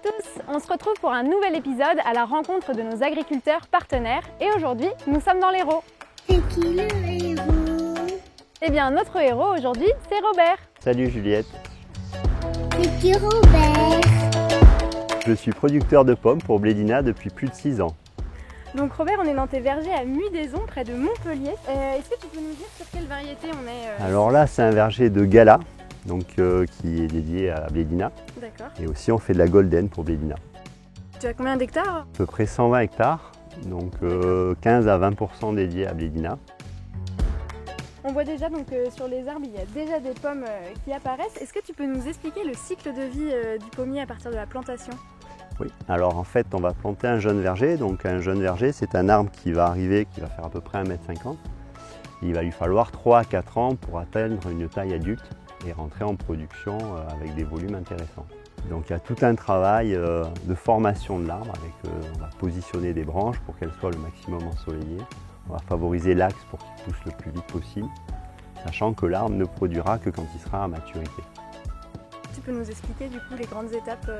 tous, on se retrouve pour un nouvel épisode à la rencontre de nos agriculteurs partenaires et aujourd'hui, nous sommes dans l'Hérault. C'est qui le héros? Eh bien, notre héros aujourd'hui, c'est Robert. Salut Juliette. C'est qui Robert? Je suis producteur de pommes pour Blédina depuis plus de 6 ans. Donc Robert, on est dans tes vergers à Muidaison, près de Montpellier. Est-ce que tu peux nous dire sur quelle variété on est Alors là, c'est un verger de Gala, donc, qui est dédié à Blédina. D'accord. Et aussi, on fait de la Golden pour Blédina. Tu as combien d'hectares? À peu près 120 hectares, donc 15 à 20% dédiés à Blédina. On voit déjà donc sur les arbres, il y a déjà des pommes qui apparaissent. Est-ce que tu peux nous expliquer le cycle de vie du pommier à partir de la plantation? Oui, alors en fait, on va planter un jeune verger. Donc un jeune verger, c'est un arbre qui va arriver, qui va faire à peu près 1,50 m. Il va lui falloir 3 à 4 ans pour atteindre une taille adulte et rentrer en production avec des volumes intéressants. Donc il y a tout un travail de formation de l'arbre. On va positionner des branches pour qu'elles soient le maximum ensoleillées. On va favoriser l'axe pour qu'il pousse le plus vite possible, sachant que l'arbre ne produira que quand il sera à maturité. Tu peux nous expliquer du coup les grandes étapes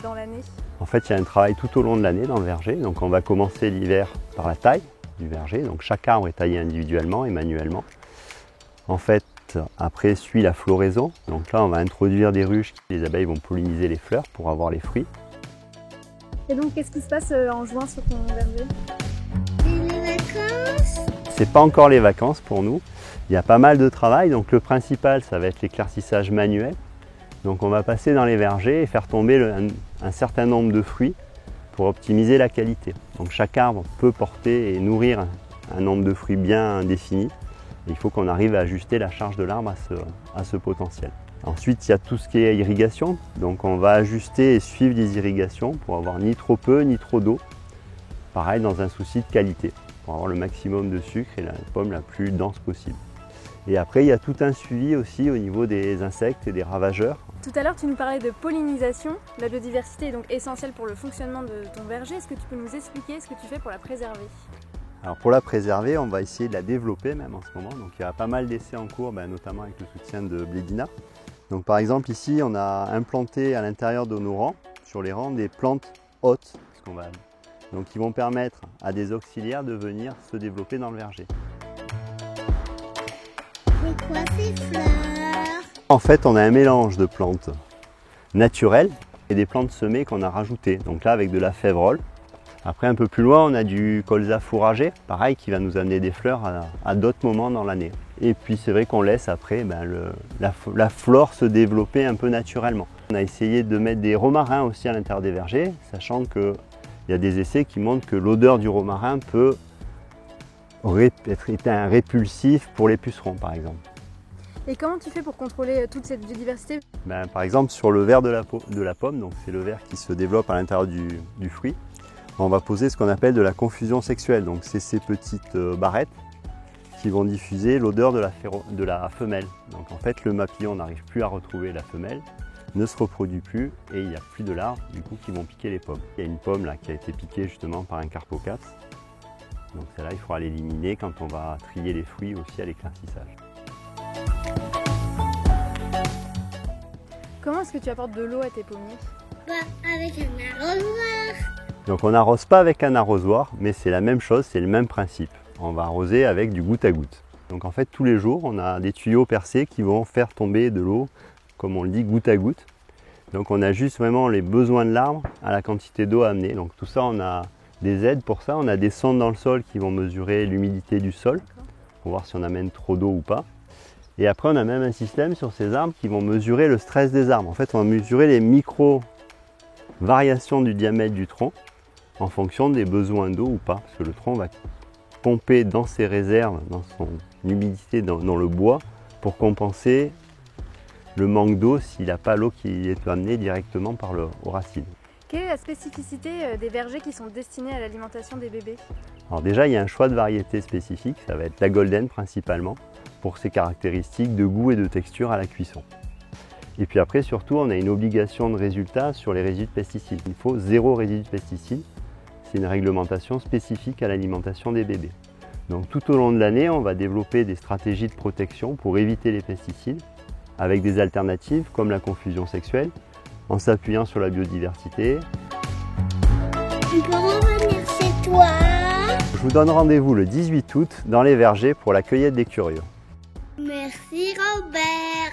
dans l'année? En fait, il y a un travail tout au long de l'année dans le verger. Donc on va commencer l'hiver par la taille du verger. Donc chaque arbre est taillé individuellement et manuellement. En fait, après suit la floraison. Donc là, on va introduire des ruches. Les abeilles vont polliniser les fleurs pour avoir les fruits. Et donc, qu'est-ce qui se passe en juin sur ton verger? Les vacances? C'est pas encore les vacances pour nous. Il y a pas mal de travail. Donc le principal, ça va être l'éclaircissage manuel. Donc on va passer dans les vergers et faire tomber un certain nombre de fruits pour optimiser la qualité. Donc chaque arbre peut porter et nourrir un nombre de fruits bien défini. Il faut qu'on arrive à ajuster la charge de l'arbre à ce potentiel. Ensuite, il y a tout ce qui est irrigation. Donc on va ajuster et suivre les irrigations pour avoir ni trop peu ni trop d'eau. Pareil, dans un souci de qualité, pour avoir le maximum de sucre et la pomme la plus dense possible. Et après, il y a tout un suivi aussi au niveau des insectes et des ravageurs. Tout à l'heure, tu nous parlais de pollinisation. La biodiversité est donc essentielle pour le fonctionnement de ton verger. Est-ce que tu peux nous expliquer ce que tu fais pour la préserver? Alors pour la préserver, on va essayer de la développer même en ce moment. Donc il y a pas mal d'essais en cours, notamment avec le soutien de Blédina. Donc par exemple ici, on a implanté à l'intérieur de nos rangs, sur les rangs, des plantes hôtes, donc qui vont permettre à des auxiliaires de venir se développer dans le verger. C'est quoi ces fleurs? En fait, on a un mélange de plantes naturelles et des plantes semées qu'on a rajoutées. Donc là, avec de la févrole. Après, un peu plus loin, on a du colza fourragé, pareil, qui va nous amener des fleurs à d'autres moments dans l'année. Et puis, c'est vrai qu'on laisse après la flore se développer un peu naturellement. On a essayé de mettre des romarins aussi à l'intérieur des vergers, sachant qu'il y a des essais qui montrent que l'odeur du romarin peut être un répulsif pour les pucerons, par exemple. Et comment tu fais pour contrôler toute cette biodiversité? Par exemple, sur le verre de la pomme, donc c'est le verre qui se développe à l'intérieur du fruit, on va poser ce qu'on appelle de la confusion sexuelle. Donc c'est ces petites barrettes qui vont diffuser l'odeur de la femelle. Donc en fait, le papillon n'arrive plus à retrouver la femelle, ne se reproduit plus et il n'y a plus de larves du coup qui vont piquer les pommes. Il y a une pomme là qui a été piquée justement par un carpocasse. Donc celle-là, il faudra l'éliminer quand on va trier les fruits aussi à l'éclaircissage. Comment est-ce que tu apportes de l'eau à tes pommiers? Avec un arrosoir. Donc on n'arrose pas avec un arrosoir, mais c'est la même chose, c'est le même principe. On va arroser avec du goutte à goutte. Donc en fait, tous les jours, on a des tuyaux percés qui vont faire tomber de l'eau, comme on le dit, goutte à goutte. Donc on ajuste vraiment les besoins de l'arbre à la quantité d'eau à amener. Donc tout ça, on a des aides pour ça. On a des sondes dans le sol qui vont mesurer l'humidité du sol, pour voir si on amène trop d'eau ou pas. Et après, on a même un système sur ces arbres qui vont mesurer le stress des arbres. En fait, on va mesurer les micro-variations du diamètre du tronc en fonction des besoins d'eau ou pas. Parce que le tronc va pomper dans ses réserves, dans son humidité, dans le bois, pour compenser le manque d'eau s'il n'a pas l'eau qui est amenée directement aux racines. Quelle est la spécificité des vergers qui sont destinés à l'alimentation des bébés? Alors déjà, il y a un choix de variétés spécifiques. Ça va être la Golden principalement, pour ses caractéristiques de goût et de texture à la cuisson. Et puis après, surtout, on a une obligation de résultat sur les résidus de pesticides. Il faut 0 résidus de pesticides. C'est une réglementation spécifique à l'alimentation des bébés. Donc tout au long de l'année, on va développer des stratégies de protection pour éviter les pesticides avec des alternatives comme la confusion sexuelle. en s'appuyant sur la biodiversité. On peut revenir chez toi. Je vous donne rendez-vous le 18 août dans les vergers pour la cueillette des curieux. Merci Robert.